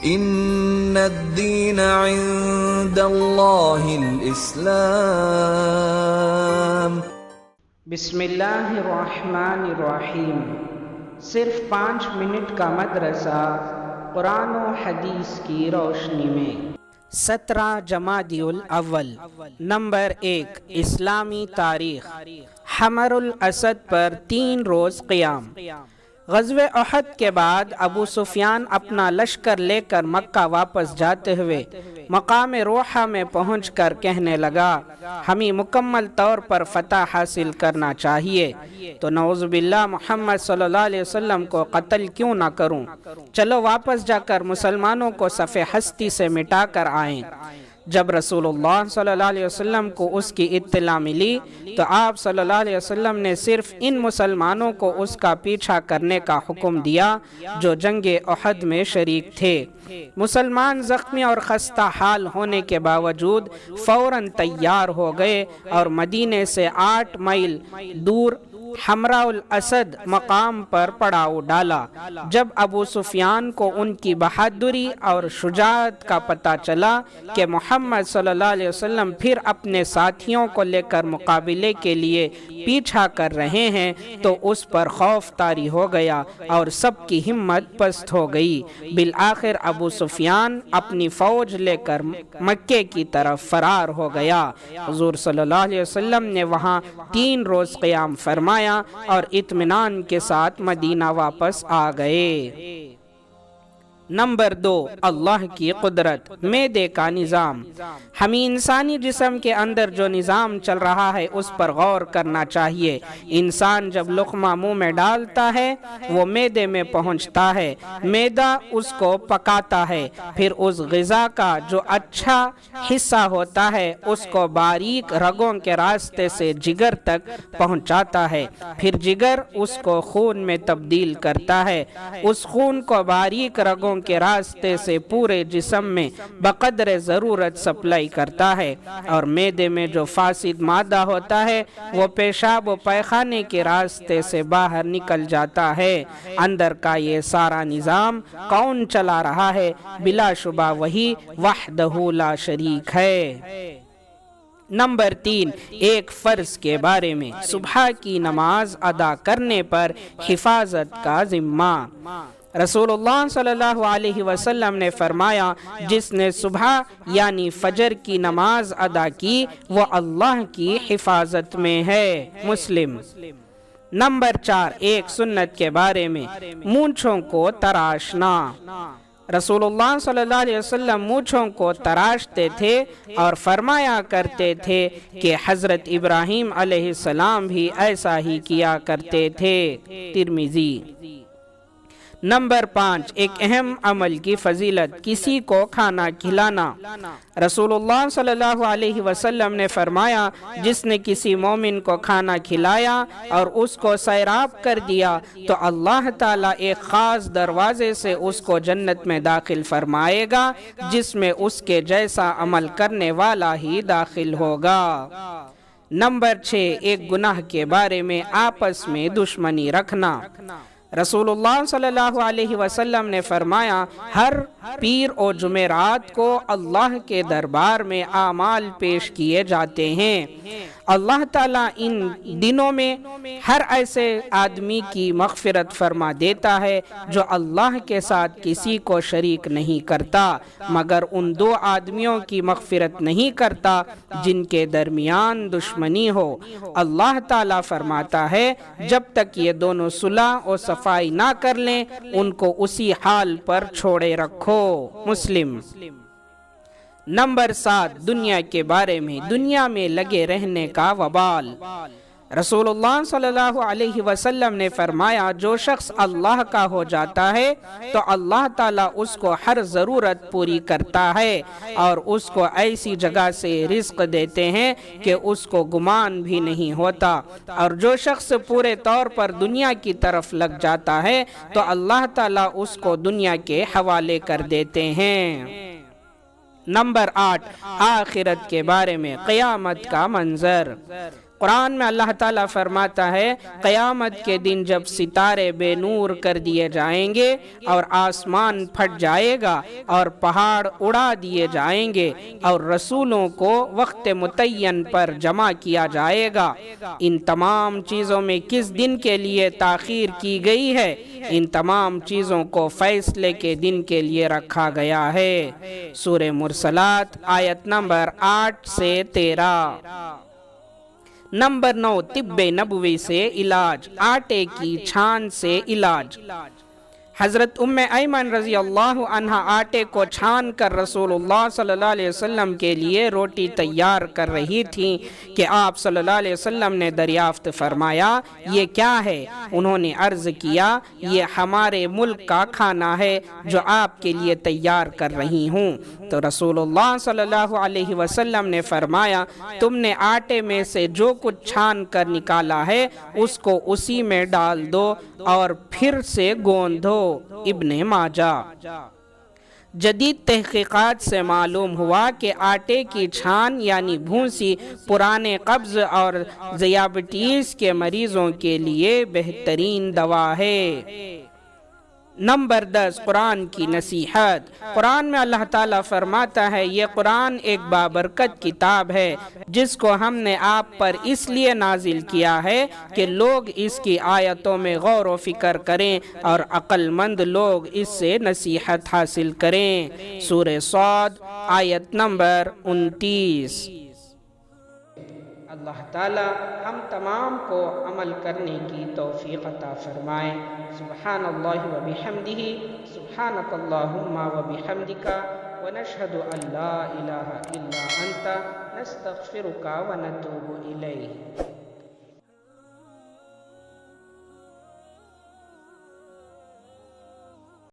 ان الدین عند اللہ الاسلام۔ بسم اللہ الرحمن الرحیم۔ صرف 5 منٹ کا مدرسہ قرآن و حدیث کی روشنی میں۔ 17 جمادی الاول۔ نمبر 1، اسلامی تاریخ۔ حمر الاسد پر 3 روز قیام۔ غزوہ احد کے بعد ابو سفیان اپنا لشکر لے کر مکہ واپس جاتے ہوئے مقام روحہ میں پہنچ کر کہنے لگا، ہمیں مکمل طور پر فتح حاصل کرنا چاہیے، تو نعوذ باللہ محمد صلی اللہ علیہ وسلم کو قتل کیوں نہ کروں، چلو واپس جا کر مسلمانوں کو صف ہستی سے مٹا کر آئیں۔ جب رسول اللہ صلی اللہ علیہ وسلم کو اس کی اطلاع ملی تو آپ صلی اللہ علیہ وسلم نے صرف ان مسلمانوں کو اس کا پیچھا کرنے کا حکم دیا جو جنگ احد میں شریک تھے۔ مسلمان زخمی اور خستہ حال ہونے کے باوجود فوراً تیار ہو گئے اور مدینے سے 8 میل دور حمراء الاسد مقام پر پڑاؤ ڈالا۔ جب ابو سفیان کو ان کی بہادری اور شجاعت کا پتہ چلا کہ محمد صلی اللہ علیہ وسلم پھر اپنے ساتھیوں کو لے کر مقابلے کے لیے پیچھا کر رہے ہیں تو اس پر خوف طاری ہو گیا اور سب کی ہمت پست ہو گئی۔ بالآخر ابو سفیان اپنی فوج لے کر مکے کی طرف فرار ہو گیا۔ حضور صلی اللہ علیہ وسلم نے وہاں 3 روز قیام فرمایا اور اطمینان کے ساتھ مدینہ واپس آ گئے۔ نمبر 2، اللہ کی قدرت۔ معدے کا نظام۔ ہمیں انسانی جسم کے اندر جو نظام چل رہا ہے اس پر غور کرنا چاہیے۔ انسان جب لقمہ منہ میں ڈالتا ہے وہ معدے میں پہنچتا ہے، معدہ اس کو پکاتا ہے، پھر اس غذا کا جو اچھا حصہ ہوتا ہے اس کو باریک رگوں کے راستے سے جگر تک پہنچاتا ہے، پھر جگر اس کو خون میں تبدیل کرتا ہے، اس خون کو باریک رگوں کے راستے سے پورے جسم میں بقدر ضرورت سپلائی کرتا ہے، اور معدے میں جو فاسد مادہ ہوتا ہے وہ پیشاب و پیخانے کے راستے سے باہر نکل جاتا ہے۔ اندر کا یہ سارا نظام کون چلا رہا ہے؟ بلا شبہ وہی وحدہ لا شریک ہے۔ نمبر 3، ایک فرض کے بارے میں۔ صبح کی نماز ادا کرنے پر حفاظت کا ذمہ۔ رسول اللہ صلی اللہ علیہ وسلم نے فرمایا، جس نے صبح یعنی فجر کی نماز ادا کی وہ اللہ کی حفاظت میں ہے۔ مسلم۔ نمبر 4، ایک سنت کے بارے میں۔ مونچھوں کو تراشنا۔ رسول اللہ صلی اللہ علیہ وسلم مونچھوں کو تراشتے تھے اور فرمایا کرتے تھے کہ حضرت ابراہیم علیہ السلام بھی ایسا ہی کیا کرتے تھے۔ ترمذی۔ نمبر 5، ایک اہم عمل کی فضیلت، کسی کو کھانا کھلانا۔ رسول اللہ صلی اللہ علیہ وسلم نے فرمایا، جس نے کسی مومن کو کھانا کھلایا اور اس کو سیراب کر دیا تو اللہ تعالیٰ ایک خاص دروازے سے اس کو جنت میں داخل فرمائے گا جس میں اس کے جیسا عمل کرنے والا ہی داخل ہوگا۔ نمبر 6، ایک گناہ کے بارے میں، آپس میں دشمنی رکھنا۔ رسول اللہ صلی اللہ علیہ وسلم نے فرمایا، ہر پیر و جمعرات کو اللہ کے دربار میں اعمال پیش کیے جاتے ہیں۔ اللہ تعالیٰ ان دنوں میں ہر ایسے آدمی کی مغفرت فرما دیتا ہے جو اللہ کے ساتھ کسی کو شریک نہیں کرتا، مگر ان 2 آدمیوں کی مغفرت نہیں کرتا جن کے درمیان دشمنی ہو۔ اللہ تعالیٰ فرماتا ہے، جب تک یہ دونوں صلح و صفائی نہ کر لیں ان کو اسی حال پر چھوڑے رکھو۔ مسلم۔ نمبر 7، دنیا کے بارے میں، دنیا میں لگے رہنے کا وبال۔ رسول اللہ صلی اللہ علیہ وسلم نے فرمایا، جو شخص اللہ کا ہو جاتا ہے تو اللہ تعالیٰ اس کو ہر ضرورت پوری کرتا ہے اور اس کو ایسی جگہ سے رزق دیتے ہیں کہ اس کو گمان بھی نہیں ہوتا، اور جو شخص پورے طور پر دنیا کی طرف لگ جاتا ہے تو اللہ تعالیٰ اس کو دنیا کے حوالے کر دیتے ہیں۔ نمبر 8، آخرت کے بارے میں، قیامت کا منظر۔ قرآن میں اللہ تعالیٰ فرماتا ہے قیامت کے دن جب ستارے بے نور کر دیے جائیں گے اور آسمان پھٹ جائے گا اور پہاڑ اڑا دیے جائیں گے اور رسولوں کو وقت متعین پر جمع کیا جائے گا، ان تمام چیزوں میں کس دن کے لیے تاخیر کی گئی ہے؟ ان تمام چیزوں کو فیصلے کے دن کے لیے رکھا گیا ہے۔ سورہ مرسلات آیت نمبر 8 سے 13۔ نمبر 9، طب نبوی سے علاج، آٹے کی چھان سے علاج۔ حضرت ام ایمن رضی اللہ عنہ آٹے کو چھان کر رسول اللہ صلی اللہ علیہ وسلم کے لیے روٹی تیار کر رہی تھیں کہ آپ صلی اللہ علیہ وسلم نے دریافت فرمایا یہ کیا ہے؟ انہوں نے عرض کیا یہ ہمارے ملک کا کھانا ہے جو آپ کے لیے تیار کر رہی ہوں۔ تو رسول اللہ صلی اللہ علیہ وسلم نے فرمایا تم نے آٹے میں سے جو کچھ چھان کر نکالا ہے اس کو اسی میں ڈال دو اور پھر سے گوندھ دو۔ ابن ماجہ۔ جدید تحقیقات سے معلوم ہوا کہ آٹے کی چھان یعنی بھونسی پرانے قبض اور ذیابیطس کے مریضوں کے لیے بہترین دوا ہے۔ نمبر 10، قرآن کی نصیحت۔ قرآن میں اللہ تعالیٰ فرماتا ہے یہ قرآن ایک بابرکت کتاب ہے جس کو ہم نے آپ پر اس لیے نازل کیا ہے کہ لوگ اس کی آیتوں میں غور و فکر کریں اور عقل مند لوگ اس سے نصیحت حاصل کریں۔ سورہ صاد آیت نمبر 29۔ اللہ تعالی ہم تمام کو عمل کرنے کی توفیق عطا فرمائے۔ سبحان اللہ و بحمدہ، سبحانک اللہم و بحمدک، ونشہد ان لا الہ الا انت، نستغفرک و نتوب الیک۔